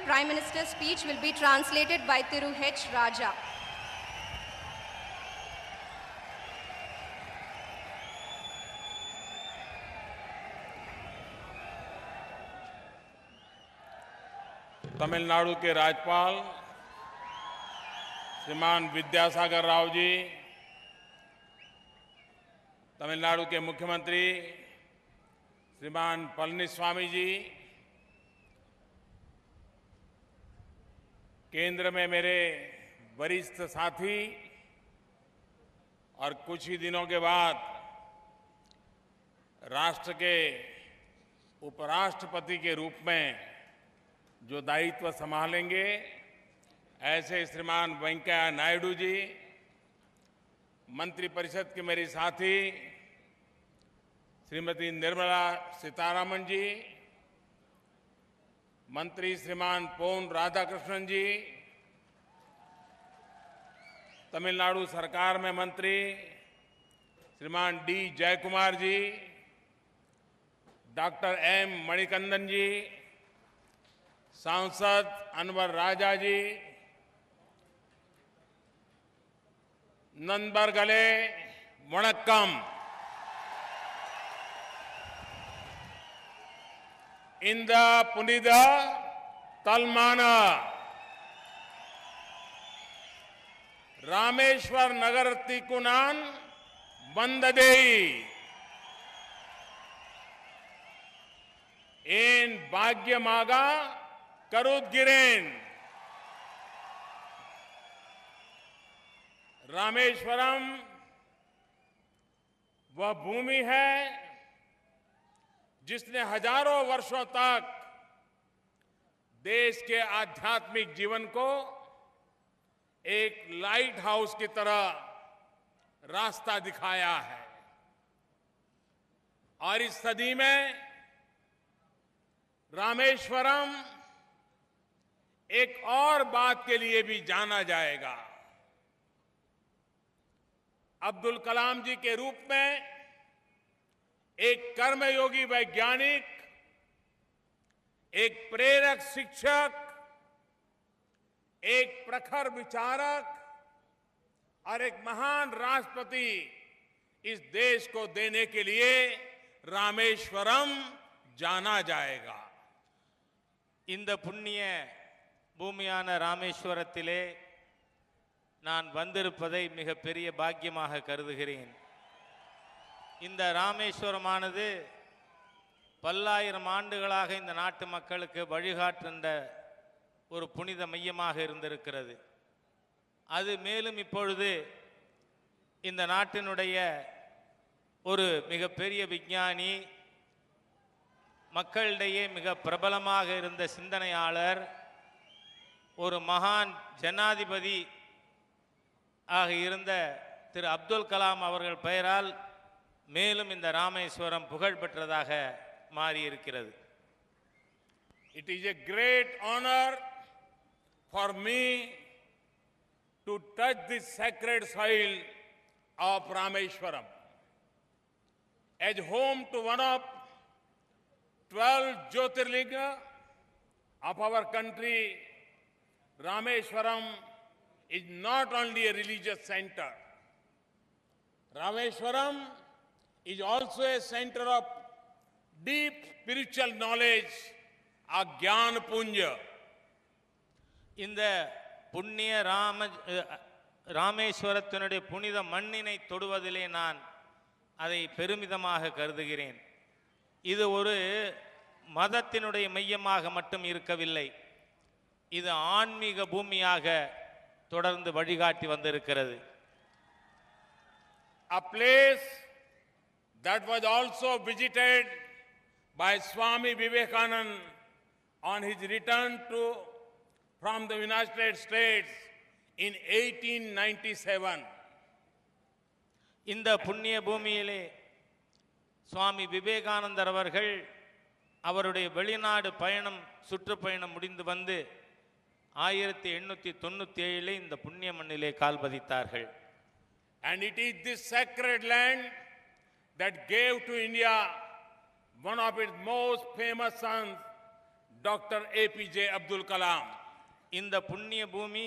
Prime Minister's speech will be translated by Thiru H. Raja. Tamil Nadu के राज्यपाल श्रीमान विद्यासागर राव जी, तमिलनाडु के मुख्यमंत्री श्रीमान पलनीस्वामी जी, केंद्र में मेरे वरिष्ठ साथी और कुछ ही दिनों के बाद राष्ट्र के उपराष्ट्रपति के रूप में जो दायित्व संभालेंगे, ऐसे श्रीमान वेंकैया नायडू जी, मंत्रिपरिषद के मेरी साथी श्रीमती निर्मला सीतारामन जी, मंत्री श्रीमान पोन राधाकृष्णन जी, तमिलनाडु सरकार में मंत्री श्रीमान डी जयकुमार जी, डॉक्टर एम मणिकंदन जी, सांसद अनवर राजा जी, नंबरगले वणक्कम, इंद पुनिद तलमान, रामेश्वर नगर तिकुनान वंददेई, एन भाग्यमागा करुदगिरेन, रामेश्वरम वह भूमि है जिसने हजारों वर्षों तक देश के आध्यात्मिक जीवन को एक लाइट हाउस की तरह रास्ता दिखाया है। और इस सदी में रामेश्वरम एक और बात के लिए भी जाना जाएगा। अब्दुल कलाम जी के रूप में एक कर्मयोगी वैज्ञानिक, एक प्रेरक शिक्षक, एक प्रखर विचारक और एक महान राष्ट्रपति इस देश को देने के लिए रामेश्वरम जाना जाएगा। இந்த புண்ணிய பூமியான ராமேஸ்வரத்திலே நான் வந்திருப்பதை மிகப்பெரிய பாக்கியமாக கருதுகிறேன். இந்த ராமேஸ்வரமானது பல்லாயிரம் ஆண்டுகளாக இந்த நாட்டு மக்களுக்கு வழிகாட்டுகின்ற ஒரு புனித மையமாக இருந்திருக்கிறது. அது மேலும் இப்பொழுது இந்த நாட்டினுடைய ஒரு மிகப்பெரிய விஞ்ஞானி, மக்களிடையே மிக பிரபலமாக இருந்த சிந்தனையாளர், ஒரு மகான் ஜனாதிபதி ஆக இருந்த திரு அப்துல் கலாம் அவர்கள் பெயரால் மேலும் இந்த ராமேஸ்வரம் புகழ் பெற்றதாக மாறி இருக்கிறது. It is a great honor for me to touch this sacred soil of Rameshwaram as home to one of 12 Jyotirlinga of our country. Rameshwaram is not only a religious center. Rameshwaram is also a center of deep spiritual knowledge, a Gyan Punja. இந்த புண்ணிய ராமேஸ்வரத்தினுடைய புனித மண்ணினை தொடுவதிலே நான் அதை பெருமிதமாக கருதுகிறேன். இது ஒரு மதத்தினுடைய மையமாக மட்டும் இருக்கவில்லை, இது ஆன்மீக பூமியாக தொடர்ந்து வழிகாட்டி வந்திருக்கிறது. A place that was also visited by Swami Vivekananda on his return from the United States in 1897. இந்த புண்ணிய பூமியிலே சுவாமி விவேகானந்தர் அவர்கள் அவருடைய வெளிநாடு பயணம், சுற்றுப்பயணம் முடிந்து வந்து 1897 இந்த புண்ணிய மண்ணிலே கால் பதித்தார்கள். And it is this sacred land that gave to India one of its most famous sons, doctor APJ Abdul Kalam. இந்த புண்ணிய பூமி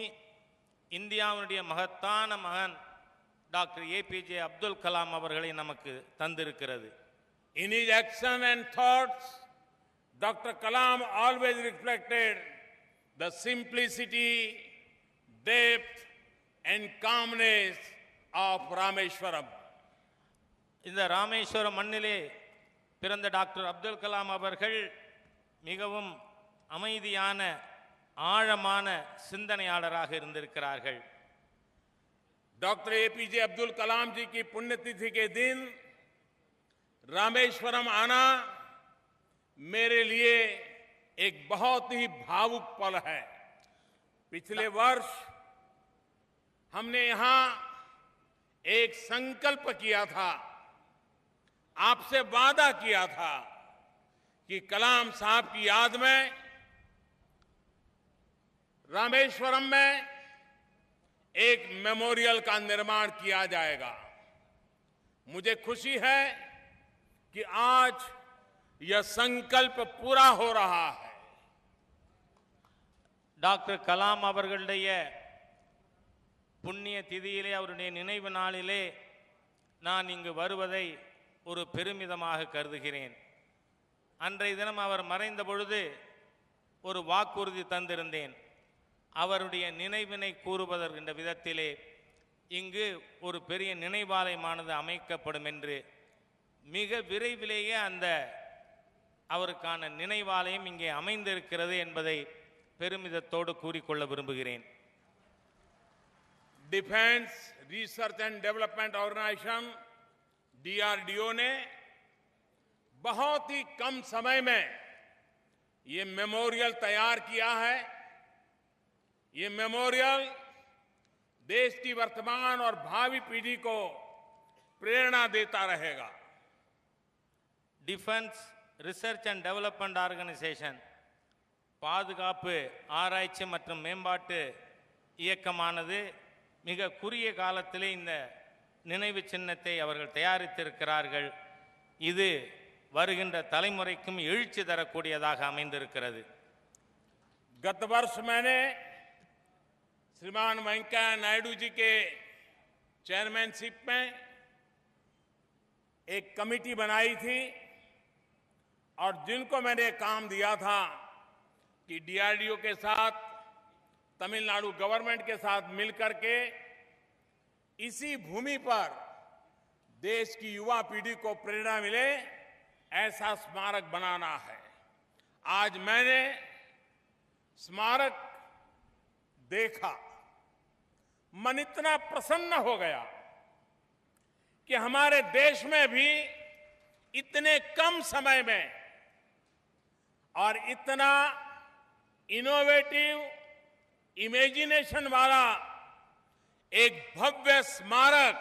இந்தியாவுடைய மகத்தான மகன் டாக்டர் ஏபிஜே அப்துல் கலாம் அவர்களை நமக்கு தந்திருக்கிறது. In his action and thoughts, Dr. Kalam always reflected the simplicity, depth and calmness of Rameshwaram. இந்த ராமேஸ்வரம் மண்ணிலே பிறந்த டாக்டர் அப்துல் கலாம் அவர்கள் மிகவும் அமைதியான ஆழமான சிந்தனையாளராக இருந்திருக்கிறார்கள். डॉक्टर एपीजे अब्दुल कलाम जी की पुण्यतिथि के दिन रामेश्वरम आना मेरे लिए एक बहुत ही भावुक पल है। पिछले वर्ष हमने यहां एक संकल्प किया था, आपसे वादा किया था कि कलाम साहब की याद में रामेश्वरम में एक मेमोरियल का निर्माण किया जाएगा। मुझे खुशी है कि आज यह संकल्प पूरा हो रहा है। டாக்டர் கலாம் அவர்களுடைய புண்ணிய திதியிலே அவருடைய நினைவு நாளிலே நான் இங்கு வருவதை ஒரு பெருமிதமாக கருதுகிறேன். அன்றைய தினம் அவர் மறைந்த பொழுது ஒரு வாக்குறுதி தந்திருந்தேன். அவருடைய நினைவினை கூறுவதற்கின்ற விதத்திலே இங்கு ஒரு பெரிய நினைவாலயமானது அமைக்கப்படும் என்று. மிக விரைவிலேயே அந்த அவருக்கான நினைவாலயம் இங்கே அமைந்திருக்கிறது என்பதை பெருமிதத்தோடு கூறிக்கொள்ள விரும்புகிறேன். Defence Research and Development Organisation DRDO ने बहुत ही कम समय में ये मेमोरियल तैयार किया है। ये मेमोरियल देश की वर्तमान और भावी पीढ़ी को प्रेरणा देता रहेगा। Defence research and development organisation பாதுகாப்பு ஆராய்ச்சி மற்றும் மேம்பாட்டு இயக்கமானது மிக குறுகிய காலத்திலே இந்த நினைவு சின்னத்தை அவர்கள் தயாரித்திருக்கிறார்கள். இது வருகின்ற தலைமுறைக்கும் எழுச்சி தரக்கூடியதாக அமைந்திருக்கிறது. गत वर्ष मैंने श्रीमान वेंकैया नायडू जी के चेयरमैनशिप में एक कमेटी बनाई थी और जिनको मैंने काम दिया था कि DRDO के साथ, तमिलनाडु गवर्नमेंट के साथ मिलकर के इसी भूमि पर देश की युवा पीढ़ी को प्रेरणा मिले ऐसा स्मारक बनाना है। आज मैंने स्मारक देखा, मन इतना प्रसन्न हो गया कि हमारे देश में भी इतने कम समय में और इतना इनोवेटिव इमेजिनेशन वाला एक भव्य स्मारक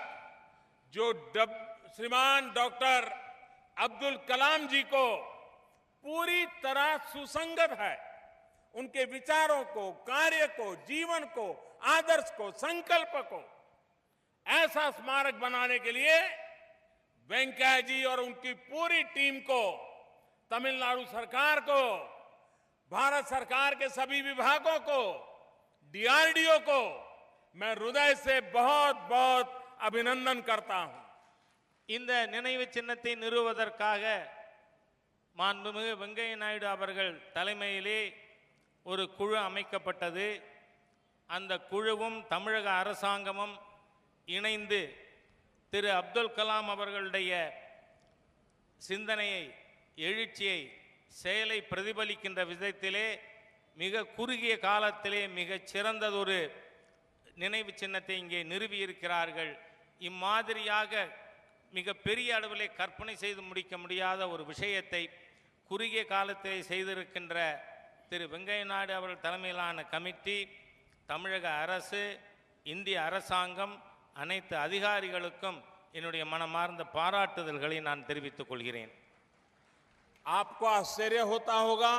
जो श्रीमान डॉक्टर अब्दुल कलाम जी को पूरी तरह सुसंगत है, उनके विचारों को, कार्य को, जीवन को, आदर्श को, संकल्प को, ऐसा स्मारक बनाने के लिए वेंकैया जी और उनकी पूरी टीम को, तमिलनाडु सरकार को, भारत सरकार के सभी विभागों को, DRDO को मैं हृदय से बहुत बहुत अभिनंदन करता हूं। இந்த நினைவு சின்னத்தை நிறுவுவதற்காக மாண்புமிகு வெங்கையா நாயுடு அவர்கள் தலைமையிலே ஒரு குழு அமைக்கப்பட்டது. அந்த குழுவும் தமிழக அரசாங்கமும் இணைந்து திரு அப்துல் கலாம் அவர்களுடைய சிந்தனையை, எழுச்சியை, செயலை பிரதிபலிக்கின்ற விதத்திலே மிக குறுகிய காலத்திலே மிகச் சிறந்ததொரு நினைவு சின்னத்தை இங்கே நிறுவியிருக்கிறார்கள். இம்மாதிரியாக மிக பெரிய அளவிலே கற்பனை செய்து முடிக்க முடியாத ஒரு விஷயத்தை குறுகிய காலத்திலே செய்திருக்கின்ற திரு வெங்கையா நாயுடு அவர்கள் தலைமையிலான கமிட்டி, தமிழக அரசு, இந்திய அரசாங்கம், அனைத்து அதிகாரிகளுக்கும் என்னுடைய மனமார்ந்த பாராட்டுதல்களை நான் தெரிவித்துக் கொள்கிறேன். आपको आश्चर्य होता होगा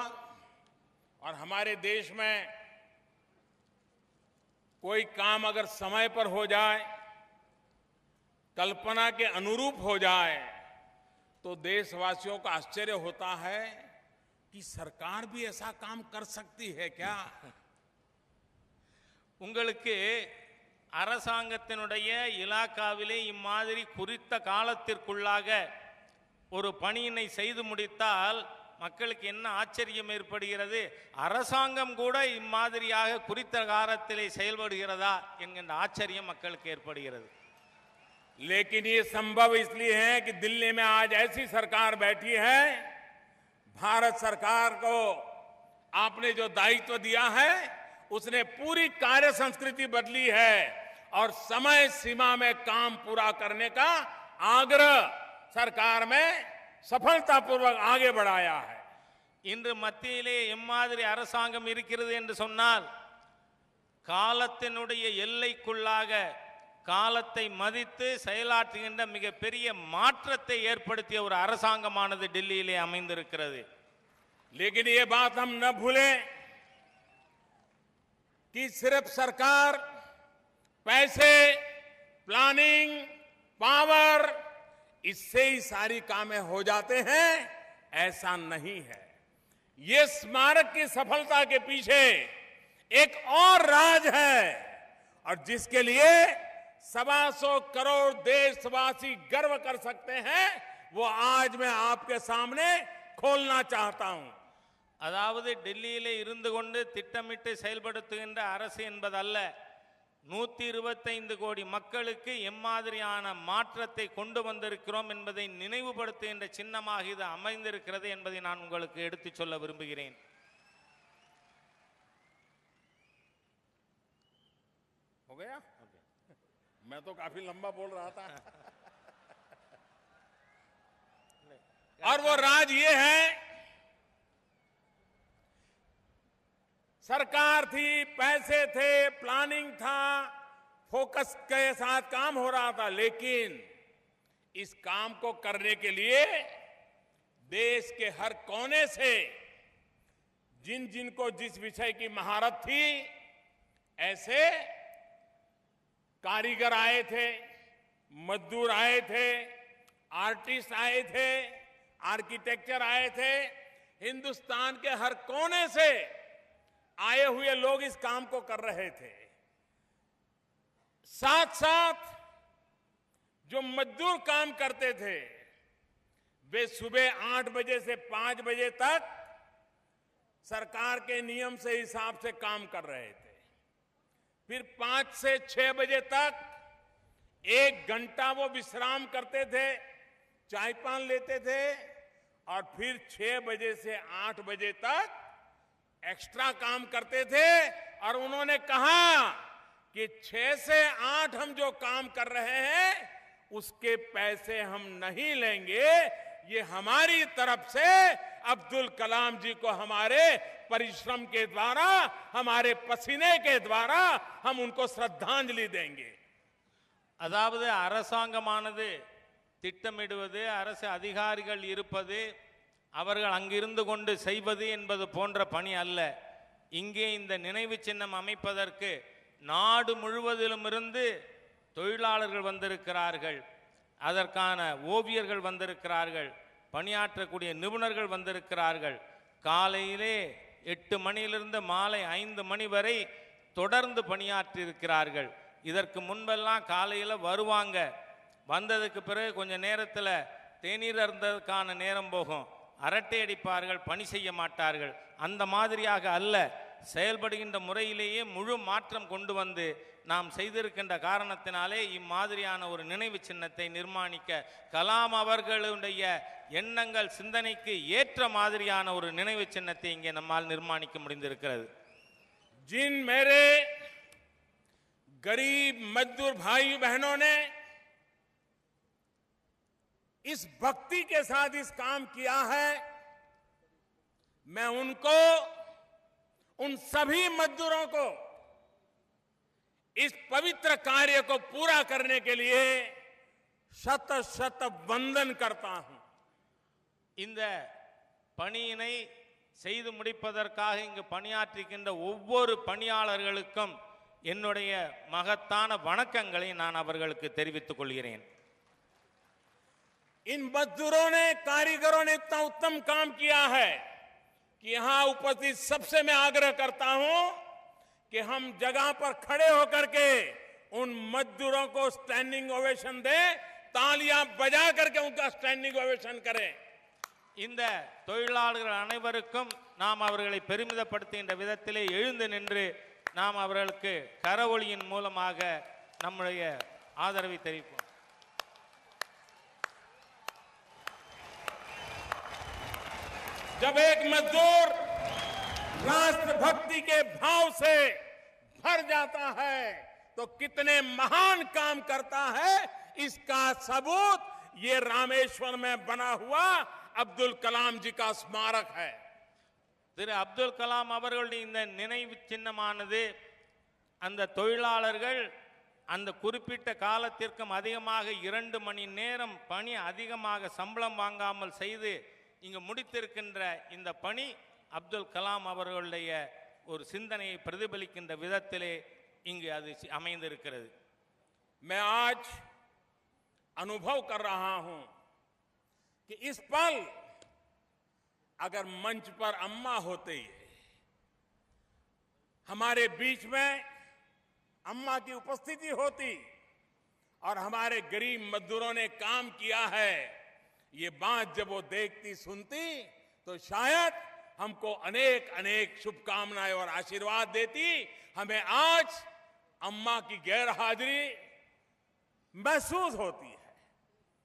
और हमारे देश में कोई काम अगर समय पर हो जाए, कल्पना के अनुरूप हो जाए, तो देशवासियों को आश्चर्य होता है कि सरकार भी ऐसा काम कर सकती है क्या? உங்களுக்கு அரசாங்கத்தினுடைய இலாக்காவிலே இம்மாதிரி குறித்த காலத்திற்குள்ளாக ஒரு பணியினை செய்து முடித்தால் மக்களுக்கு என்ன ஆச்சரியம் ஏற்படுகிறது? அரசாங்கம் கூட இம்மாதிரியாக குறித்த காலத்திலே செயல்படுகிறதா என்கின்ற ஆச்சரியம் மக்களுக்கு ஏற்படுகிறது. लेकिन ये संभव इसलिए है कि दिल्ली में आज ऐसी सरकार बैठी है, भारत सरकार को आपने जो दायित्व दिया है उसने पूरी कार्य संस्कृति बदली है और समय सीमा में काम पूरा करने का आग्रह सरकार में सफलतापूर्वक आगे बढ़ाया है. இன்று மத்தியிலே எம்மாதிரி அரசாங்கம் இருக்கிறது என்று சொன்னால் காலத்தினுடைய எல்லைக்குள்ளாக காலத்தை மதித்து செயலாற்றுகின்ற மிகப்பெரிய மாற்றத்தை ஏற்படுத்திய ஒரு அரசாங்கமானது டெல்லியிலே அமைந்திருக்கிறது. लेकिन ये बात हम न भूलें कि सिर्फ सरकार पैसे, प्लानिंग, पावर, इससे ही सारी कामें हो जाते हैं, ऐसा नहीं है. ये स्मारक की सफलता के पीछे एक और राज है और जिसके लिए 125 करोड़ देशवासी गर्व कर सकते हैं, वो आज मैं आपके सामने खोलना चाहता हूं. அதாவது டெல்லியிலே இருந்து கொண்டு திட்டமிட்டு செயல்படுத்துகின்ற அரசு என்பதல்ல, 125 கோடி மக்களுக்கு எம்மாதிரியான மாற்றத்தை கொண்டு வந்திருக்கிறோம் என்பதை நினைவுபடுத்துகின்ற சின்னமாக இது அமைந்திருக்கிறது என்பதை நான் உங்களுக்கு எடுத்துச் சொல்ல விரும்புகிறேன். हो गया? मैं तो काफी लंबा बोल रहा था. और वो राज ये है, सरकार थी, पैसे थे, प्लानिंग था, फोकस के साथ काम हो रहा था, लेकिन इस काम को करने के लिए देश के हर कोने से जिन जिन को जिस विषय की महारत थी, ऐसे कारीगर आए थे, मजदूर आए थे, आर्टिस्ट आए थे, आर्किटेक्चर आए थे. हिंदुस्तान के हर कोने से आए हुए लोग इस काम को कर रहे थे. साथ साथ जो मजदूर काम करते थे, वे सुबह 8 बजे से 5 बजे तक सरकार के नियम से हिसाब से काम कर रहे थे. फिर 5 से 6 बजे तक 1 घंटा वो विश्राम करते थे, चाय पान लेते थे और फिर 6 बजे से 8 बजे तक एक्स्ट्रा काम करते थे. और उन्होंने कहा कि 6 से 8 हम जो काम कर रहे हैं उसके पैसे हम नहीं लेंगे. ये हमारी तरफ से अब्दुल कलाम जी को हमारे परिश्रम के द्वारा, हमारे पसीने के द्वारा हम उनको श्रद्धांजलि देंगे. அதாவது அரசாங்கமானது திட்டமிடுவது, அரசு அதிகாரிகள் இருப்பது, அவர்கள் அங்கிருந்து கொண்டு செய்வது என்பது போன்ற பணி அல்ல. இங்கே இந்த நினைவு சின்னம் அமைப்பதற்கு நாடு முழுவதிலும் இருந்து தொழிலாளர்கள் வந்திருக்கிறார்கள், அதற்கான ஓவியர்கள் வந்திருக்கிறார்கள், பணியாற்றக்கூடிய நிபுணர்கள் வந்திருக்கிறார்கள். காலையிலே 8 மணியிலிருந்து மாலை 5 மணி வரை தொடர்ந்து பணியாற்றி இருக்கிறார்கள். இதற்கு முன்பெல்லாம் காலையில் வருவாங்க, வந்ததுக்கு பிறகு கொஞ்சம் நேரத்தில் தேநீர் அருந்ததுக்கான நேரம் போகும், அரட்டை அடிப்பார்கள், பணி செய்ய மாட்டார்கள். அந்த மாதிரியாக அல்ல, செயல்படுகின்ற முறையிலேயே முழு மாற்றம் கொண்டு வந்து நாம் செய்திருக்கின்ற காரணத்தினாலே இம்மாதிரியான ஒரு நினைவு சின்னத்தை நிர்மாணிக்க, கலாம் அவர்களுடைய எண்ணங்கள் சிந்தனைக்கு ஏற்ற மாதிரியான ஒரு நினைவு சின்னத்தை இங்கே நம்மால் நிர்மாணிக்க முடிந்திருக்கிறது. जिन मेरे गरीब मजदूर भाई बहनों ने इस भक्ति के साथ इस काम किया है, मैं उनको, उन सभी मजदूरों को इस पवित्र कार्य को पूरा करने के लिए शत शत वंदन करता हूं. இந்த பணியினை செய்து முடிப்பதற்காக இங்கு பணியாற்றுகின்ற ஒவ்வொரு பணியாளர்களுக்கும் என்னுடைய மகத்தான வணக்கங்களை நான் அவர்களுக்கு தெரிவித்துக் கொள்கிறேன். इन मजदूरों ने, कारीगरों ने इतना उत्तम काम किया है, कि यहां उपस्थित सबसे मैं आग्रह करता हूं कि हम जगह पर खड़े होकर के उन मजदूरों को स्टैंडिंग ओवेशन दें, तालियां बजा करके उनका स्टैंडिंग ओवेशन करें। இந்த தொழிலாளர்கள் அனைவருக்கும் நாம் அவர்களை பெருமிதப்படுத்துகின்ற விதத்திலே எழுந்து நின்று நாம் அவர்களுக்கு கரவொலியின் மூலமாக நம்முடைய ஆதரவை தெரிவிப்போம். जब एक मजदूर राष्ट्रभक्ति के भाव से भर जाता है तो कितने महान काम करता है, इसका सबूत ये रामेश्वर में बना हुआ अब्दुल कलाम जी का स्मारक है. திரு அப்துல் கலாம் அவர்களுடைய இந்த நினைவு சின்னமானது அந்த தொழிலாளர்கள் அந்த குறிப்பிட்ட காலத்திற்கும் அதிகமாக 2 மணி நேரம் பணி அதிகமாக சம்பளம் வாங்காமல் செய்து இங்கு முடித்திருக்கின்ற இந்த பணி அப்துல் கலாம் அவர்களுடைய ஒரு சிந்தனையை பிரதிபலிக்கின்ற விதத்திலே இங்கு அது அமைந்திருக்கிறது. मैं आज अनुभव कर रहा हूं कि इस पल अगर मंच पर अम्मा होते, हमारे बीच में अम्मा की उपस्थिति होती और हमारे गरीब मजदूरों ने काम किया है, ये बात जब वो देखती सुनती तो शायद हमको अनेक अनेक शुभकामनाएं और आशीर्वाद देती. हमें आज अम्मा की गैर हाजिरी महसूस होती है.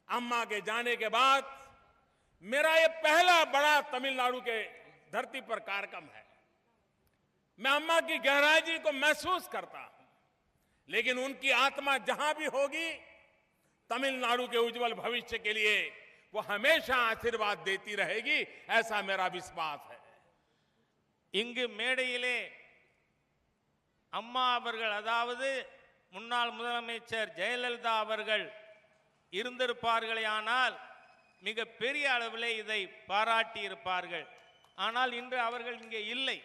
अम्मा के जाने के बाद मेरा ये पहला बड़ा तमिलनाडु के धरती पर कार्यक्रम है. मैं अम्मा की गहराई को महसूस करता हूं, लेकिन उनकी आत्मा जहां भी होगी तमिलनाडु के उज्जवल भविष्य के लिए वो हमेशा आशीर्वाद देती रहेगी, ऐसा मेरा विश्वास है. இங்கு மேடையிலே அம்மா அவர்கள், அதாவது முன்னாள் முதலமைச்சர் ஜெயலலிதா அவர்கள் இருந்திருப்பார்களேயானால் மிக பெரிய அளவிலே இதை பாராட்டி இருப்பார்கள். ஆனால் இன்று அவர்கள் இங்கே இல்லை.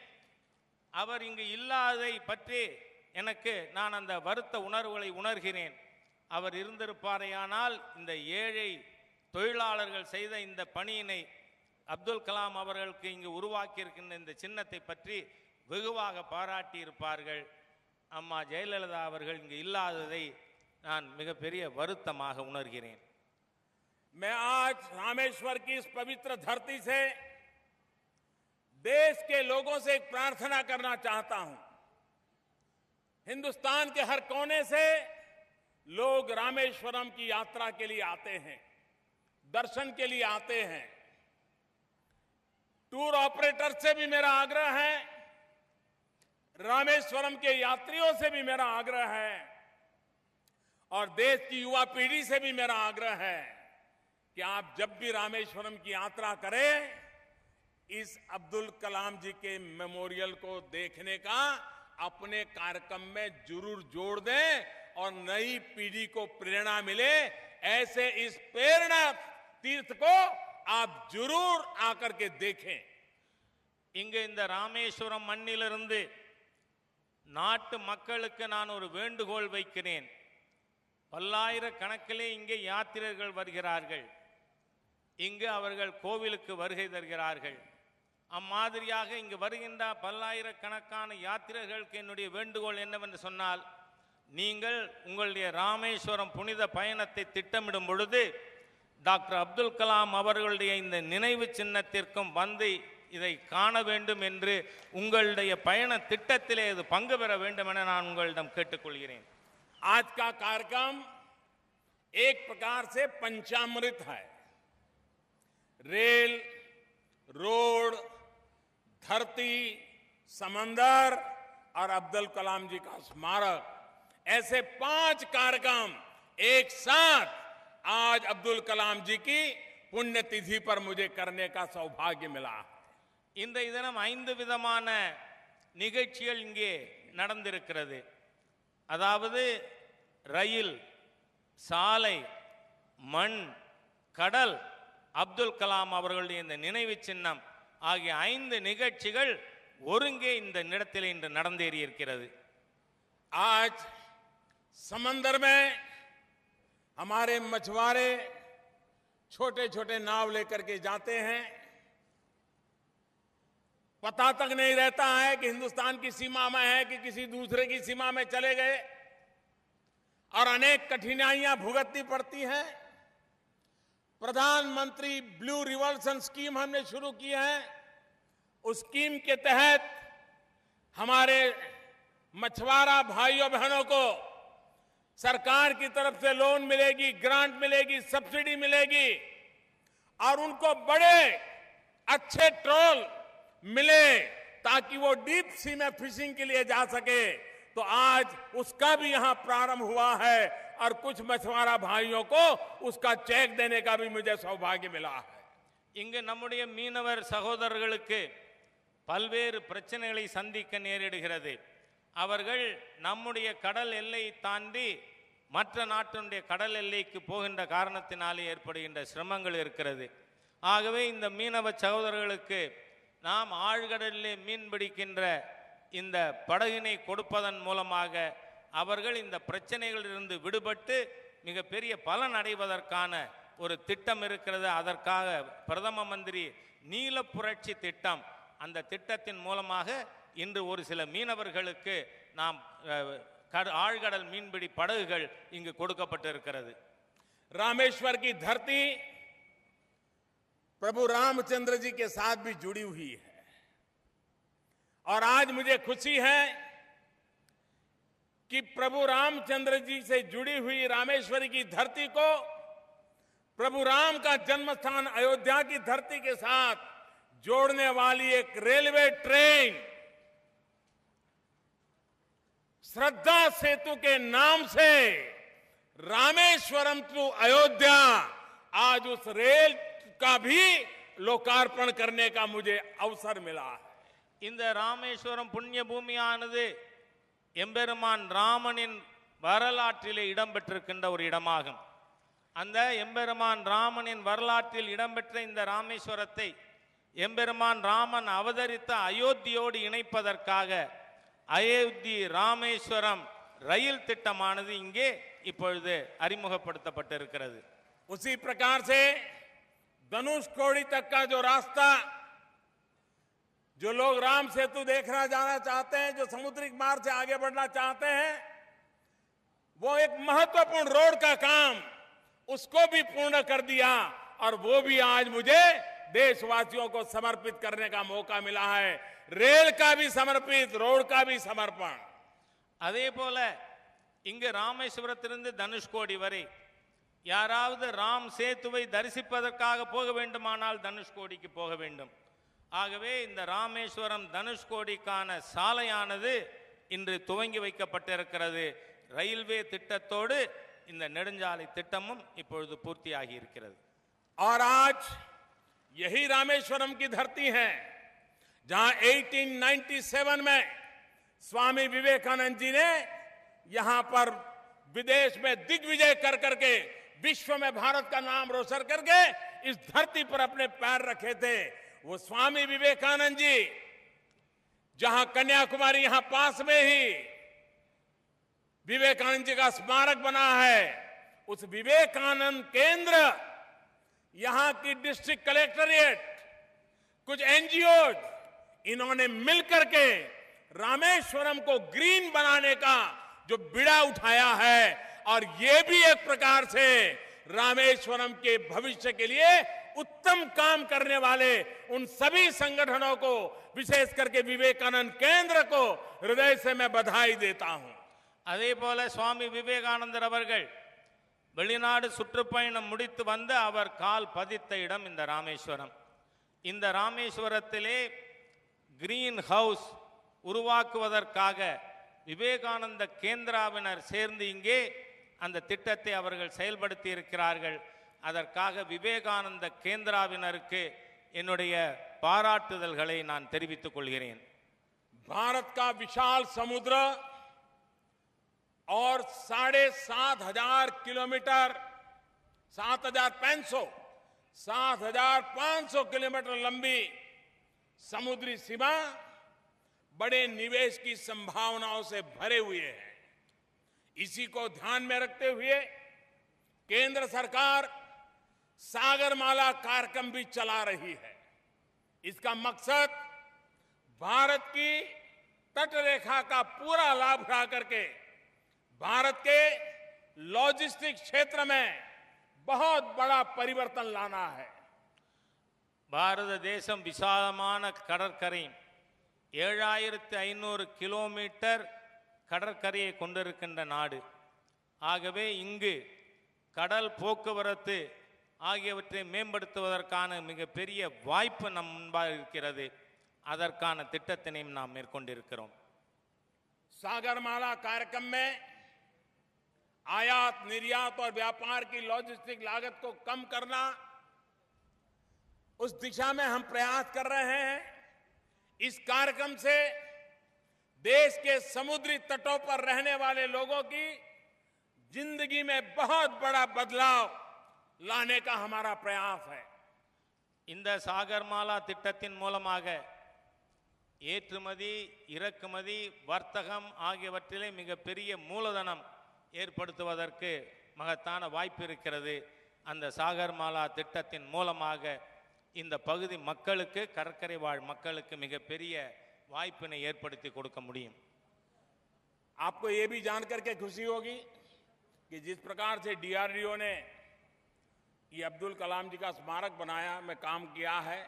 அவர் இங்கு இல்லாததை பற்றி நான் அந்த வருத்த உணர்வுகளை உணர்கிறேன். அவர் இருந்திருப்பாரேயானால் இந்த ஏழை தொழிலாளர்கள் செய்த இந்த பணியினை அப்துல் கலாம் அவர்களுக்கு இங்கு உருவாக்கி இருக்கின்ற இந்த சின்னத்தை பற்றி வெகுவாக பாராட்டி இருப்பார்கள். அம்மா ஜெயலலிதா அவர்கள் இங்கு இல்லாததை நான் மிகப்பெரிய வருத்தமாக உணர்கிறேன். मैं आज रामेश्वर की इस पवित्र धरती से देश के लोगों से एक प्रार्थना करना चाहता हूं. हिंदुस्तान के हर कोने से लोग रामेश्वरम की यात्रा के लिए आते हैं, दर्शन के लिए आते हैं. टूर ऑपरेटर से भी मेरा आग्रह है, रामेश्वरम के यात्रियों से भी मेरा आग्रह है और देश की युवा पीढ़ी से भी मेरा आग्रह है कि आप जब भी रामेश्वरम की यात्रा करें, इस अब्दुल कलाम जी के मेमोरियल को देखने का अपने कार्यक्रम में जरूर जोड़ दें और नई पीढ़ी को प्रेरणा मिले. ऐसे इस प्रेरणा तीर्थ को आप जरूर आकर के देखें. இங்கு இந்த ராமேஸ்வரம் மண்ணிலிருந்து நாட்டு மக்களுக்கு நான் ஒரு வேண்டுகோள் வைக்கிறேன். பல்லாயிரக்கணக்கிலே இங்கே யாத்திரைகள் வருகிறார்கள். இங்கு அவர்கள் கோவிலுக்கு வருகை தருகிறார்கள். அம்மாதிரியாக இங்கு வருகின்ற பல்லாயிரக்கணக்கான யாத்திரைகளுக்கு என்னுடைய வேண்டுகோள் என்னவென்று சொன்னால், நீங்கள் உங்களுடைய ராமேஸ்வரம் புனித பயணத்தை திட்டமிடும் பொழுது டாக்டர் அப்துல் கலாம் அவர்களுடைய இந்த நினைவு சின்னத்திற்கும் வந்து இதை காண வேண்டும் என்று உங்களுடைய பயண திட்டத்திலே இது பங்கு பெற வேண்டும் என நான் உங்களிடம் கேட்டுக்கொள்கிறேன். आज का कार्यक्रम एक प्रकार से पंचामृत है. रेल, रोड, धरती, समंदर और अब्दुल कलाम जी का स्मारक, ऐसे 5 कार्यक्रम एक साथ आज अब्दुल कलाम जी की पुण्यतिथि पर मुझे करने का सौभाग्य मिला. இன்றைய தினம் 5 விதமான நிகழ்ச்சிகள் இங்கே நடந்திருக்கிறது. அதாவது ரயில், சாலை, மண், கடல், அப்துல் கலாம் அவர்களுடைய இந்த நினைவு சின்னம் ஆகிய 5 நிகழ்ச்சிகள் ஒருங்கே இந்த இடத்தில் இன்று நடந்தேறி இருக்கிறது. आज समंदर में हमारे मछुआरे छोटे छोटे नाव लेकर के जाते हैं. पता तक नहीं रहता है कि हिंदुस्तान की सीमा में है कि किसी दूसरे की सीमा में चले गए और अनेक कठिनाइयां भुगतनी पड़ती हैं। प्रधानमंत्री ब्लू रिवॉल्यूशन स्कीम हमने शुरू की है। उस स्कीम के तहत हमारे मछुआरा भाइयों बहनों को सरकार की तरफ से लोन मिलेगी, ग्रांट मिलेगी, सब्सिडी मिलेगी और उनको बड़े अच्छे ट्रोल मिले ताकि वो डीप सी में फिशिंग के लिए जा सके। तो आज उसका भी यहां प्रारंभ हुआ है और कुछ मछुआरा भाइयों को उसका चेक देने का भी मुझे सौभाग्य मिला है। இங்கு நம்முடைய மீனவர் சகோதரர்களுக்கு பல்வேறு பிரச்சனைகளை சந்திக்க நேரிடுகிறது. அவர்கள் நம்முடைய கடல் எல்லை தாண்டி மற்ற நாட்டினுடைய கடல் எல்லைக்கு போகின்ற காரணத்தினாலே ஏற்படுகின்ற சிரமங்கள் இருக்கிறது. ஆகவே இந்த மீனவ சகோதரர்களுக்கு நாம் ஆழ்கடலிலே மீன் பிடிக்கின்ற இந்த படகினை கொடுப்பதன் மூலமாக அவர்கள் இந்த பிரச்சனைகளிலிருந்து விடுபட்டு மிகப்பெரிய பலன் அடைவதற்கான ஒரு திட்டம் இருக்கிறது. அதற்காக பிரதம மந்திரி நீல புரட்சி திட்டம், அந்த திட்டத்தின் மூலமாக இன்று ஒரு சில மீனவர்களுக்கு நாம் ஆழ்கடல் மீன்பிடி படகுகள் இங்கு கொடுக்கப்பட்டிருக்கிறது. रामेश्वर की धरती प्रभु रामचंद्र जी के साथ भी जुड़ी हुई है और आज मुझे खुशी है कि प्रभु रामचंद्र जी से जुड़ी हुई रामेश्वरी की धरती को प्रभु राम का जन्म स्थान अयोध्या की धरती के साथ जोड़ने वाली एक रेलवे ट्रेन श्रद्धा सेतु के नाम से रामेश्वरम टू अयोध्या, आज उस रेल का भी लोकार्पण करने का मुझे अवसर मिला है. இந்த ராமேஸ்வரம் புண்ணிய பூமியானது எம்பெருமான் ராமனின் வரலாற்றிலே இடம்பெற்றிருக்கின்ற ஒரு இடமாகும். அந்த எம்பெருமான் ராமனின் வரலாற்றில் இடம்பெற்ற இந்த ராமேஸ்வரத்தை எம்பெருமான் ராமன் அவதரித்த அயோத்தியோடு இணைப்பதற்காக அயோத்தி ராமேஸ்வரம் ரயில் திட்டமானது இங்கே இப்பொழுது அறிமுகப்படுத்தப்பட்டிருக்கிறது. उसी प्रकार से धनुषकोडी तक का जो रास्ता, जो लोग राम सेतु देखना जाना चाहते हैं, जो समुद्रिक मार्ग से आगे बढ़ना चाहते हैं, वो एक महत्वपूर्ण रोड का काम उसको भी पूर्ण कर दिया और वो भी आज मुझे देशवासियों को समर्पित करने का मौका मिला है. रेल का भी समर्पित, रोड का भी समर्पण. அதே போல இங்கு ராமேஸ்வரத்திலிருந்து தனுஷ்கோடி வரை யாராவது ராம் சேத்துவை தரிசிப்பதற்காக போக வேண்டுமானால் தனுஷ்கோடிக்கு போக வேண்டும். ஆகவே இந்த ராமேஸ்வரம் தனுஷ்கோடிக்கான சாலையானது இன்று துவங்கி வைக்கப்பட்டிருக்கிறது. ரயில்வே திட்டத்தோடு இந்த நெடுஞ்சாலை திட்டமும் இப்பொழுது பூர்த்தியாகி இருக்கிறது. और आज यही रामेश्वरम की धरती है जहां 1897 में स्वामी विवेकानंद जी ने यहां पर विदेश में दिग्विजय कर करके विश्व में भारत का नाम रोशन करके इस धरती पर अपने पैर रखे थे. वो स्वामी विवेकानंद जी जहां कन्याकुमारी यहां पास में ही विवेकानंद जी का स्मारक बना है, उस विवेकानंद केंद्र, यहां की डिस्ट्रिक्ट कलेक्टरेट, कुछ एनजीओ, इन्होंने मिलकर के रामेश्वरम को ग्रीन बनाने का जो बीड़ा उठाया है और ये भी एक प्रकार से रामेश्वरम के भविष्य के लिए उत्तम काम करने वाले उन सभी संगठनों को, विशेष करके विवेकानंद केंद्र को हृदय से मैं बधाई देता हूं. அதே போல சுவாமி விவேகானந்தர் அவர்கள் வெளிநாடு சுற்றுப்பயணம் முடித்து வந்து அவர் கால் பதித்த இடம் இந்த ராமேஸ்வரம். இந்த ராமேஸ்வரத்திலே கிரீன் ஹவுஸ் உருவாக்குவதற்காக விவேகானந்த கேந்திராவினர் சேர்ந்து இங்கே அந்த திட்டத்தை அவர்கள் செயல்படுத்தி இருக்கிறார்கள். அதற்காக விவேகானந்த கேந்திராவினருக்கு என்னுடைய பாராட்டுதல்களை நான் தெரிவித்துக் கொள்கிறேன். भारत का विशाल समुद्र और 7,500 किलोमीटर, 7,500 किलोमीटर लंबी समुद्री सीमा बड़े निवेश की संभावनाओं से भरे हुए हैं. इसी को ध्यान में रखते हुए केंद्र सरकार सागरमाला कार्यक्रम भी चला रही है. इसका मकसद भारत की तटरेखा का पूरा लाभ उठा करके भारत के लॉजिस्टिक्स क्षेत्र में बहुत बड़ा परिवर्तन लाना है। பாரத தேசம் விசாலமான கடற்கரை 7500 கிலோமீட்டர் கடற்கரையை கொண்டிருக்கின்ற நாடு. ஆகவே இங்கு கடல் போக்குவரத்து ஆகியவற்றை மேம்படுத்துவதற்கான மிகப்பெரிய வாய்ப்பு நம் முன்பாக இருக்கிறது. அதற்கான திட்டத்தினையும் நாம் மேற்கொண்டிருக்கிறோம். सागरमाला कार्यक्रम में आयात निर्यात और व्यापार की लॉजिस्टिक लागत को कम करना, उस दिशा में हम प्रयास कर रहे हैं। इस कार्यक्रम से देश के समुद्री तटों पर रहने वाले लोगों की जिंदगी में बहुत बड़ा बदलाव लाने का हमारा प्रयास है। இந்த சாகர்மாலா திட்டத்தின் மூலமாக ஏற்றுமதி, இறக்குமதி, வர்த்தகம் ஆகியவற்றிலே மிகப்பெரிய மூலதனம் ஏற்படுத்துவதற்கு மகத்தான வாய்ப்பு இருக்கிறது. அந்த சாகர்மாலா திட்டத்தின் மூலமாக இந்த பகுதி மக்களுக்கு, கடற்கரை வாழ் மக்களுக்கு மிகப்பெரிய வாய்ப்பினை ஏற்படுத்தி கொடுக்க முடியும். आपको ये भी जानकर के खुशी होगी कि जिस प्रकार से डीआरडीओ ने ये अब्दुल कलाम जी का स्मारक बनाया में काम किया है,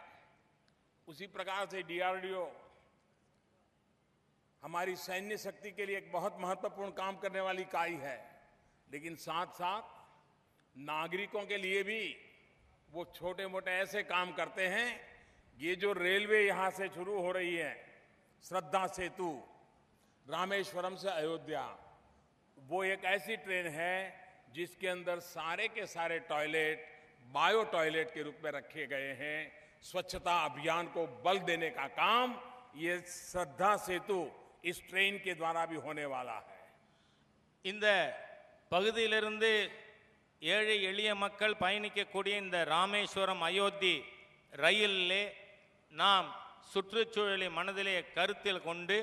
उसी प्रकार से डीआरडीओ हमारी सैन्य शक्ति के लिए एक बहुत महत्वपूर्ण काम करने वाली इकाई है, लेकिन साथ साथ नागरिकों के लिए भी वो छोटे मोटे ऐसे काम करते हैं। ये जो रेलवे यहां से शुरू हो रही है, श्रद्धा सेतु रामेश्वरम से अयोध्या, वो एक ऐसी ट्रेन है जिसके अंदर सारे के सारे टॉयलेट बायो टॉयलेट के रूप में रखे गए हैं। स्वच्छता अभियान को बल देने का काम ये श्रद्धा सेतु इस ट्रेन के द्वारा भी होने वाला है। இந்த பகுதியிலிருந்து ஏழை எளிய மக்கள் பயணிக்கக்கூடிய இந்த ராமேஸ்வரம் அயோத்தி ரயிலிலே நாம் சுற்றுச்சூழலை மனதிலே கருத்தில் கொண்டு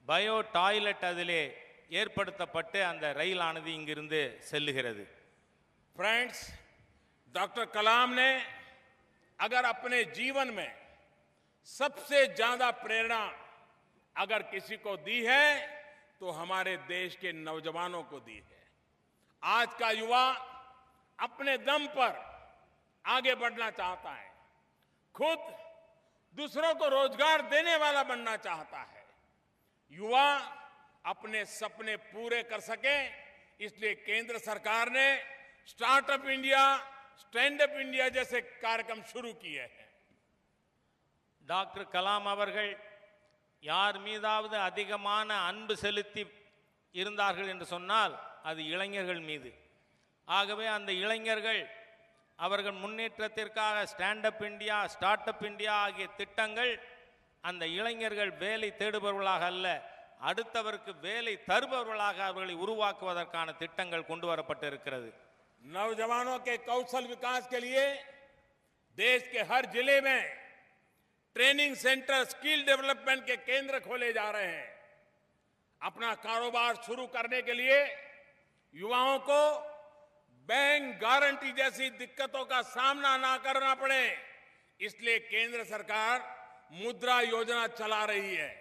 பயோ டாய்லெட் அதிலே ஏற்படுத்தப்பட்டு அந்த ரயிலானது இங்கிருந்து செல்லுகிறது. फ्रेंड्स, डॉक्टर कलाम ने अगर अपने जीवन में सबसे ज्यादा प्रेरणा अगर किसी को दी है तो हमारे देश के नौजवानों को दी है। आज का युवा अपने दम पर आगे बढ़ना चाहता है, खुद दूसरों को रोजगार देने वाला बनना चाहता है। युवा अपने सपने पूरे कर सके, इसलिए केंद्र सरकार ने startup India, stand up India जैसे कार्यक्रम शुरू किए हैं। டாக்டர் கலாம் அவர்கள் யார் மீதாவது அதிகமான அன்பு செலுத்தி இருந்தார்கள் என்று சொன்னால் அது இளைஞர்கள் மீது. ஆகவே அந்த இளைஞர்கள் அவர்கள் முன்னேற்றத்திற்காக stand up India, start up India ஆகிய திட்டங்கள் அந்த இளைஞர்கள் வேலை தேடுபவர்களாக அல்ல, அடுத்தவருக்கு வேலை தருபவர்களாக அவர்களை உருவாக்குவதற்கான திட்டங்கள் கொண்டு வரப்பட்டு இருக்கிறது. नौजवानों के कौशल विकास के लिए देश के हर जिले में ट्रेनिंग सेंटर, स्किल डेवलपमेंट के केंद्र खोले जा रहे हैं। अपना कारोबार शुरू करने के लिए युवाओं को बैंक गारंटी जैसी दिक्कतों का सामना ना करना पड़े, इसलिए केंद्र सरकार मुद्रा योजना चला रही है।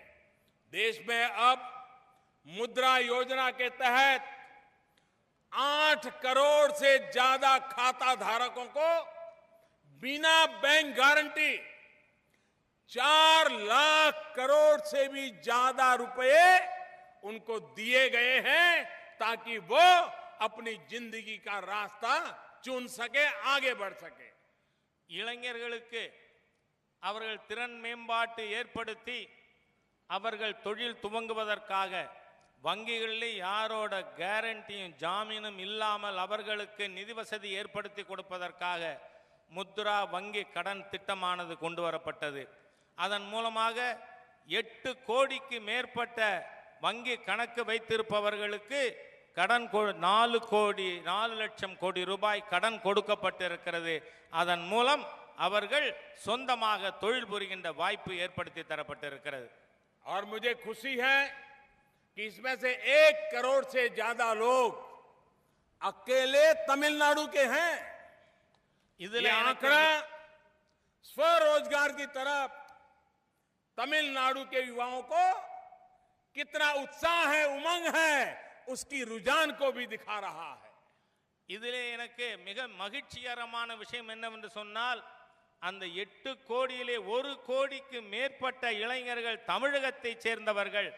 देश में अब मुद्रा योजना के तहत 8 करोड़ से ज्यादा खाता धारकों को बिना बैंक गारंटी 4 लाख करोड़ से भी ज्यादा रुपए उनको दिए गए हैं, ताकि वो अपनी जिंदगी का रास्ता चुन सके, आगे बढ़ सके। இளைஞர்களுக்கு அவர்கள் திறன் மேம்பாட்டு ஏற்படுத்தி அவர்கள் தொழில் துவங்குவதற்காக வங்கிகளில் யாரோட கேரண்டியும் ஜாமீனும் இல்லாமல் அவர்களுக்கு நிதி வசதி ஏற்படுத்தி கொடுப்பதற்காக முத்ரா வங்கி கடன் திட்டமானது கொண்டு வரப்பட்டது. அதன் மூலமாக 8 கோடிக்கு மேற்பட்ட வங்கி கணக்கு வைத்திருப்பவர்களுக்கு கடன் 4 லட்சம் கோடி ரூபாய் கடன் கொடுக்கப்பட்டிருக்கிறது. அதன் மூலம் அவர்கள் சொந்தமாக தொழில் புரிகின்ற வாய்ப்பு ஏற்படுத்தி தரப்பட்டிருக்கிறது. और मुझे खुशी है कि इसमें से 1 करोड़ से ज्यादा लोग अकेले तमिलनाडु के हैं। ये आंकड़ा स्वरोजगार की तरफ तमिलनाडु के युवाओं को कितना उत्साह है, उमंग है, उसकी रुझान को भी दिखा रहा है। இதிலே எனக்கு மிக மகிழ்ச்சிகரமான விஷயம் என்னவென்று சொன்னால், அந்த 8 கோடியிலே 1 கோடிக்கு மேற்பட்ட இளைஞர்கள் தமிழகத்தைச் சேர்ந்தவர்கள்.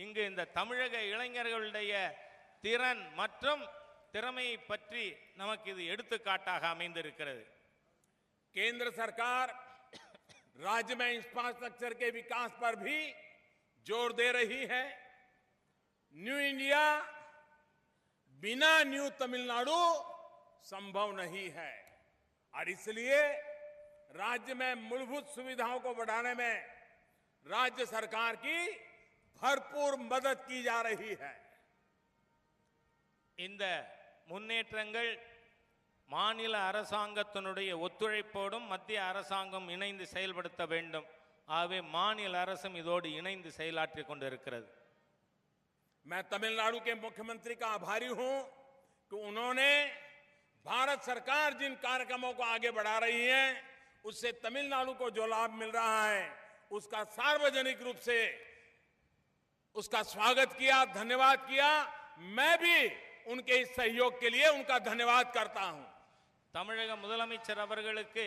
இங்கு இந்த தமிழக இளைஞர்களுடைய திறன் மற்றும் திறமையை பற்றி நமக்கு இது எடுத்துக்காட்டாக அமைந்திருக்கிறது. केंद्र सरकार राज्य में इंफ्रास्ट्रक्चर के विकास पर भी जोर दे रही है। न्यू इंडिया बिना न्यू तमिलनाडु संभव नहीं है और इसलिए राज्य में मूलभूत सुविधाओं को बढ़ाने में राज्य सरकार की भरपूर मदद की जा रही है। இந்த முன்னேற்றங்கள் மாநில அரசாங்கத்தினுடைய ஒத்துழைப்போடும் மத்திய அரசாங்கம் இணைந்து செயல்படுத்த வேண்டும். ஆகவே மாநில அரசும் இதோடு இணைந்து செயலாற்றிக் கொண்டிருக்கிறது. मैं तमिलनाडु के मुख्यमंत्री का आभारी हूं कि उन्होंने भारत सरकार जिन कार्यक्रमों को आगे बढ़ा रही है उससे तमिलनाडु को जो लाभ मिल रहा है उसका सार्वजनिक रूप से उसका स्वागत किया, धन्यवाद किया। मैं भी उनके इस सहयोग के लिए उनका धन्यवाद करता हूं। தமிழக முதலமைச்சர் அவர்களுக்கு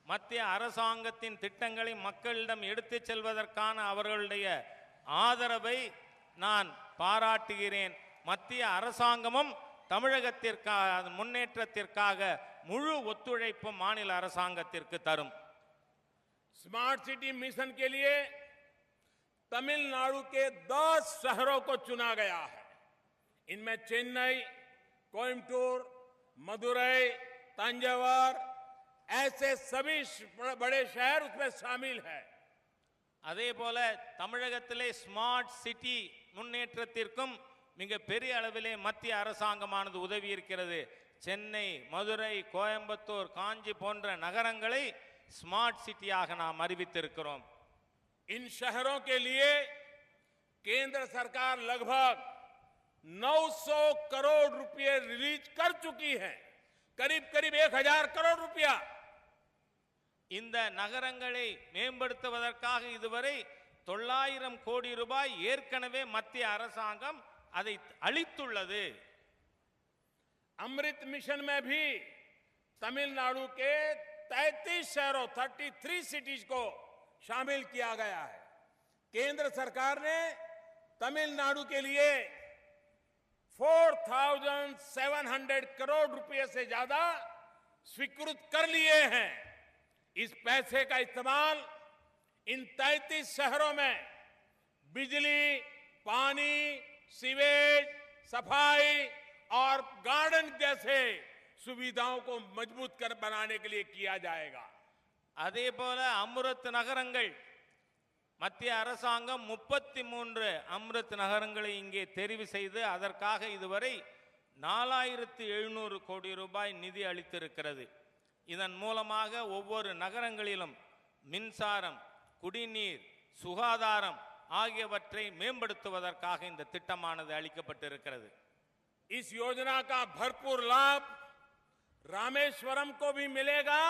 மத்திய அரசாங்கத்தின் திட்டங்களை மக்களிடம் எடுத்துச் செல்வதற்கான அவர்களுடைய ஆதரவை நான் பாராட்டுகிறேன். மத்திய அரசாங்கமும் தமிழகத்திற்காக முன்னேற்றத்திற்காக முழு ஒத்துழைப்பும் மாநில அரசாங்கத்திற்கு தரும். स्मार्ट सिटी मिशन के लिए तमिलनाडु के 10 शहरों को चुना गया है। इनमें चेन्नई, कोयम्बटूर, मदुरई, तंजावर ऐसे सभी बड़े शहर उसमें शामिल है। அதே போல தமிழகத்திலே ஸ்மார்ட் சிட்டி முன்னேற்றத்திற்கும் மிக பெரிய அளவிலே மத்திய அரசாங்கமானது உதவி இருக்கிறது. சென்னை, மதுரை, கோயம்புத்தூர், காஞ்சி போன்ற நகரங்களை ஸ்மார்ட் சிட்டியாக நாம் அறிவித்திருக்கிறோம். इन शहरों के लिए केंद्र सरकार लगभग 900 करोड़ रुपए रिलीज कर चुकी है, करीब करीब 1000 करोड़ रुपया। இந்த நகரங்களை மேம்படுத்துவதற்காக இதுவரை 900 கோடி ரூபாய் ஏற்கனவே மத்திய அரசாங்கம் அதை அளித்துள்ளது. अमृत मिशन में भी तमिलनाडु के 33 शहरों 33 सिटीज को शामिल किया गया है। केंद्र सरकार ने तमिलनाडु के लिए 4700 करोड़ रुपए से ज्यादा स्वीकृत कर लिए हैं। इस पैसे का इस्तेमाल इन 33 शहरों में बिजली, पानी, सीवेज, सफाई और गार्डन जैसे सुविधाओं को मजबूत कर बनाने के लिए किया जाएगा। அதே போல அம்ருத் நகரங்கள் மத்திய அரசாங்கம் 33 அம்ருத் நகரங்களை இங்கே தெரிவு செய்து அதற்காக இதுவரை 4700 கோடி ரூபாய் நிதி அளித்திருக்கிறது. இதன் மூலமாக ஒவ்வொரு நகரங்களிலும் மின்சாரம், குடிநீர், சுகாதாரம் ஆகியவற்றை மேம்படுத்துவதற்காக இந்த திட்டமானது அளிக்கப்பட்டிருக்கிறது. इस योजना का भरपूर लाभ रामेश्वरम को भी मिलेगा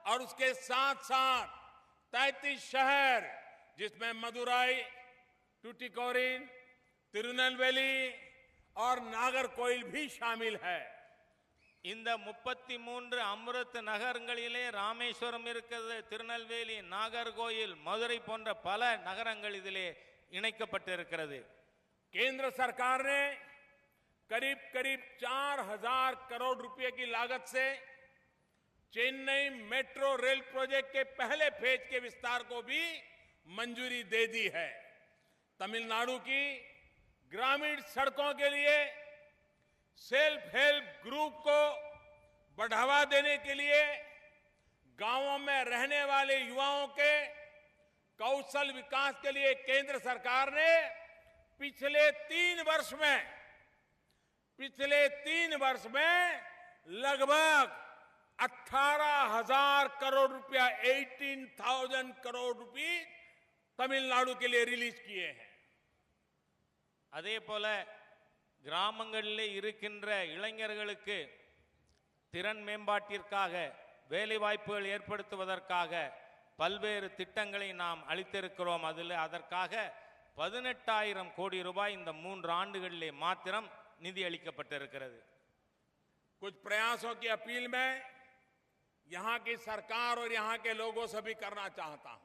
और उसके साथ साथ 33 शहर जिसमें मदुरई, टुटिकोरिन, तिरुनेलवेली और नागरकोइल भी शामिल है। இந்த 33 அம்ருத் நகரங்களிலே ராமேஸ்வரம் இருக்கிறது, திருநெல்வேலி, நாகர்கோயில், மதுரை போன்ற பல நகரங்கள் இதிலே இணைக்கப்பட்டிருக்கிறது. केंद्र सरकार ने करीब करीब 4000 करोड़ रुपए की लागत से चेन्नई मेट्रो रेल प्रोजेक्ट के पहले फेज के विस्तार को भी मंजूरी दे दी है। तमिलनाडु की ग्रामीण सड़कों के लिए सेल्फ हेल्प ग्रुप को बढ़ावा देने के लिए गांवों में रहने वाले युवाओं के कौशल विकास के लिए केंद्र सरकार ने पिछले 3 वर्ष में लगभग 18,000 करोड़ रुपया 18,000 करोड़ रुपए तमिलनाडु के लिए रिलीज किए हैं। அதே போல கிராமங்களிலே இருக்கின்ற இளைஞர்களுக்கு திறன் மேம்பாட்டிற்காக, வேலை வாய்ப்புகள் ஏற்படுத்துவதற்காக பல்வேறு திட்டங்களை நாம் அளித்திருக்கிறோம். அதில் அதற்காக 18,000 கோடி ரூபாய் இந்த 3 ஆண்டுகளிலே மாத்திரம் நிதி அளிக்கப்பட்டிருக்கிறது. कुछ प्रयासों की अपील मैं यहां की सरकार और यहां के लोगों से भी करना चाहता हूं.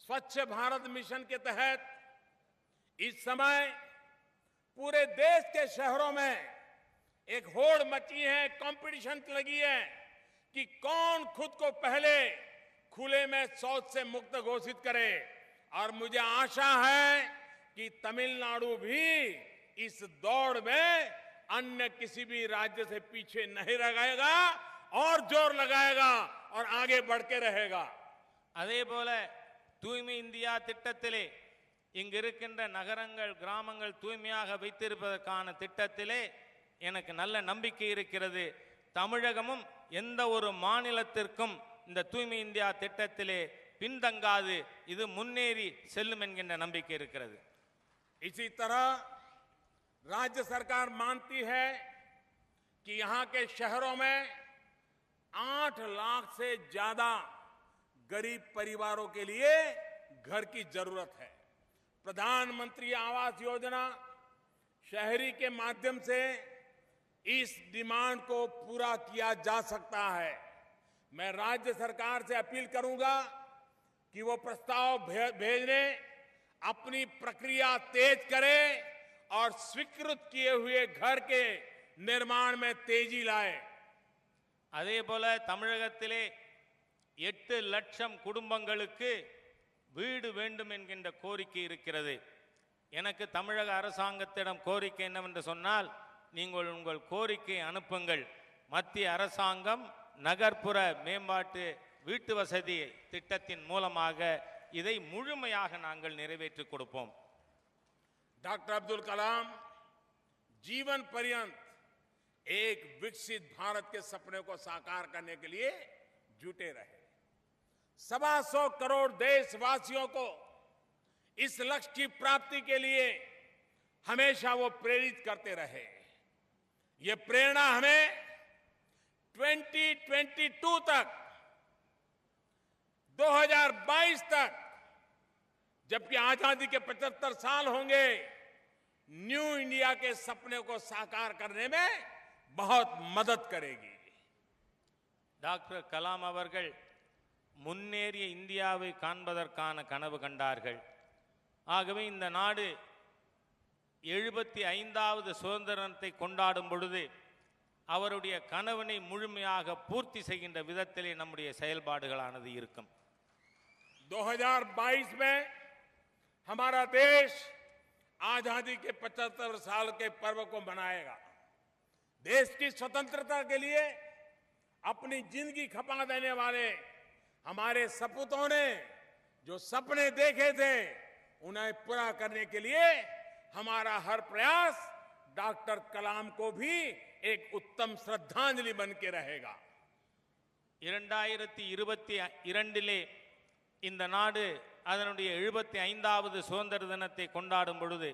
स्वच्छ भारत मिशन के तहत इस समय पूरे देश के शहरों में एक होड़ मची है, कंपटीशन लगी है कि कौन खुद को पहले खुले में शौच से मुक्त घोषित करे. और मुझे आशा है कि तमिलनाडु भी इस दौड़ में अन्य किसी भी राज्य से पीछे नहीं रहेगा और जोर लगाएगा और आगे बढ़ के रहेगा. அதே போல தூய்மை இந்தியா திட்டத்திலே இங்கு இருக்கின்ற நகரங்கள் கிராமங்கள் தூய்மையாக வைத்திருப்பதற்கான திட்டத்திலே எனக்கு நல்ல நம்பிக்கை இருக்கிறது. தமிழகமும் எந்த ஒரு மாநிலத்திற்கும் இந்த தூய்மை இந்தியா திட்டத்திலே பின்தங்காது, இது முன்னேறி செல்லும் என்கின்ற நம்பிக்கை இருக்கிறது. इसी तरह राज्य सरकार मानती है कि यहां के शहरों में 8 लाख से ज्यादा गरीब परिवारों के लिए घर की जरूरत है. प्रधानमंत्री आवास योजना शहरी के माध्यम से इस डिमांड को पूरा किया जा सकता है. मैं राज्य सरकार से अपील करूंगा कि वो प्रस्ताव भेजने अपनी प्रक्रिया तेज करे और स्वीकृत किए हुए घर के निर्माण में तेजी लाए. அதே போல தமிழகத்திலே 8 லட்சம் குடும்பங்களுக்கு வீடு வேண்டும் என்கின்ற கோரிக்கை இருக்கிறது. எனக்கு தமிழக அரசாங்கத்திடம் கோரிக்கை என்னவென்று சொன்னால், நீங்கள் உங்கள் கோரிக்கை அனுப்புங்கள். மத்திய அரசாங்கம் நகர்ப்புற மேம்பாட்டு வீட்டு வசதி திட்டத்தின் மூலமாக இதை முழுமையாக நாங்கள் நிறைவேற்றி கொடுப்போம். डॉक्टर अब्दुल कलाम जीवन पर्यंत एक विकसित भारत के सपने को साकार करने के लिए जुटे रहे. 125 करोड़ देशवासियों को इस लक्ष्य की प्राप्ति के लिए हमेशा वो प्रेरित करते रहे. ये प्रेरणा हमें 2022 तक 2022 तक जबकि आजादी के 75 साल होंगे, न्यू इंडिया के सपने को साकार करने में बहुत मदद करेगी. டாக்டர் கலாம் அவர்கள் முன்னேறிய இந்தியாவை காண்பதற்கான கனவு கண்டார்கள். ஆகவே இந்த நாடு 75வது சுதந்திரத்தை கொண்டாடும் பொழுது அவருடைய கனவினை முழுமையாக பூர்த்தி செய்கின்ற விதத்திலே நம்முடைய செயல்பாடுகளானது இருக்கும். 2022 में हमारा देश आजादी के 75 साल के पर्व को मनाएगा. देश की स्वतंत्रता के लिए अपनी जिंदगी खपा देने वाले हमारे सपूतों ने जो सपने देखे थे उन्हें पूरा करने के लिए हमारा हर प्रयास डॉक्टर कलाम को भी एक उत्तम श्रद्धांजलि बन के रहेगा. 2022 இந்த நாடு அதனுடைய 75வது சுதந்திர தினத்தை கொண்டாடும் பொழுது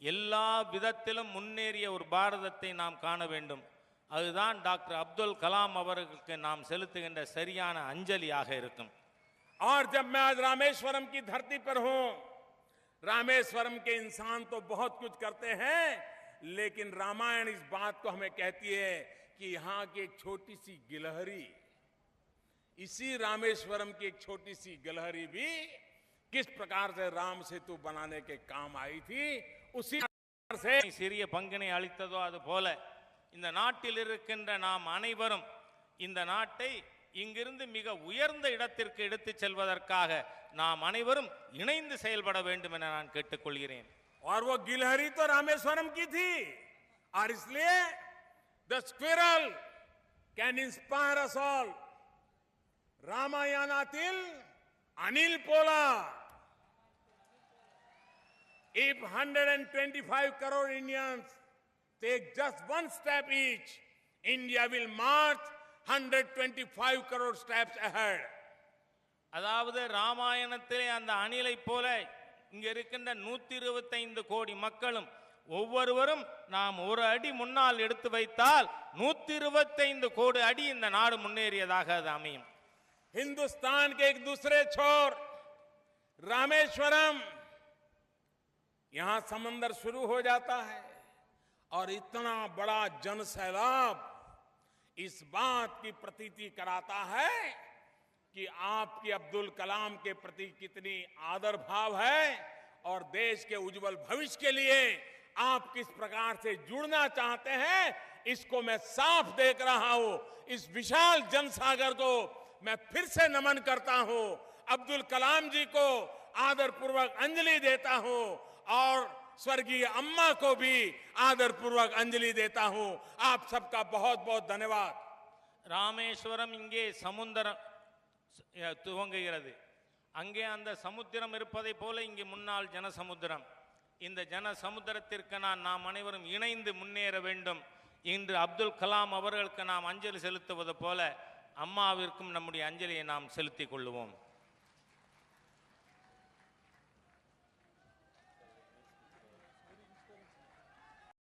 எல்லா விதத்திலும் முன்னேறிய ஒரு பாரதத்தை நாம் காண வேண்டும். அதுதான் டாக்டர் அப்துல் கலாம் அவர்களுக்கு நாம் செலுத்துகின்ற சரியான அஞ்சலியாக இருக்கும். और जब मैं आज रामेश्वरम की धरती पर हूं, रामेश्वरम के इंसान तो बहुत कुछ करते हैं, लेकिन रामायण इस बात को हमें कहती है कि यहां की एक छोटी सी गिलहरी, इसी रामेश्वरम की एक छोटी सी गिलहरी भी किस प्रकार से राम सेतु बनाने के काम आई थी, उसी से சிறிய பங்கினை அளித்ததோ அது போல இந்த நாட்டில் இருக்கின்ற நாம் அனைவரும் இந்த நாட்டை இங்கிருந்து மிக உயர்ந்த இடத்திற்கு எடுத்துச் செல்வதற்காக நாம் அனைவரும் இணைந்து செயல்பட வேண்டும் என நான் கேட்டுக்கொள்கிறேன். और वो गिलहरी तो रामेश्वरम की थी और इसलिए the squirrel can inspire us all. रामायणातील Anil Pollard. If 125 crore Indians take just one step each, India will march 125 crore steps ahead. அதாவது ராமாயணத்திலே அந்த அணிலை போல இங்க இருக்கின்ற 125 கோடி மக்களும் ஒவ்வொருவரும் நாம் ஒரு அடி முன்னால் எடுத்து வைத்தால் 125 கோடி அடி இந்த நாடு முன்னேறியதாக அது அமையும். हिंदुस्तान के एक दूसरे छोर रामेश्वरम, यहां समंदर शुरू हो जाता है और इतना बड़ा जन सैलाब इस बात की प्रतीति कराता है कि आपकी अब्दुल कलाम के प्रति कितनी आदर भाव है और देश के उज्जवल भविष्य के लिए आप किस प्रकार से जुड़ना चाहते हैं, इसको मैं साफ देख रहा हूं। इस विशाल जनसागर को मैं फिर से नमन करता हूं, अब्दुल कलाम जी को आदरपूर्वक अंजलि देता हूं और स्वर्गीय अम्मा को भी आदरपूर्वक अंजलि देता हूं। आप सबका बहुत बहुत धन्यवाद। ராமேஸ்வரம் இங்கே சமுத்திரம் துவங்குகிறது. அங்கே அந்த சமுத்திரம் இருப்பதை போல இங்கே முன்னாள் ஜனசமுத்திரம். இந்த ஜனசமுத்திரத்திற்கு நாம் அனைவரும் இணைந்து முன்னேற வேண்டும். இன்று அப்துல் கலாம் அவர்களுக்கு நாம் அஞ்சலி செலுத்துவது போல அம்மாவிற்கும் நம்முடைய அஞ்சலியை நாம் செலுத்திக் கொள்வோம்.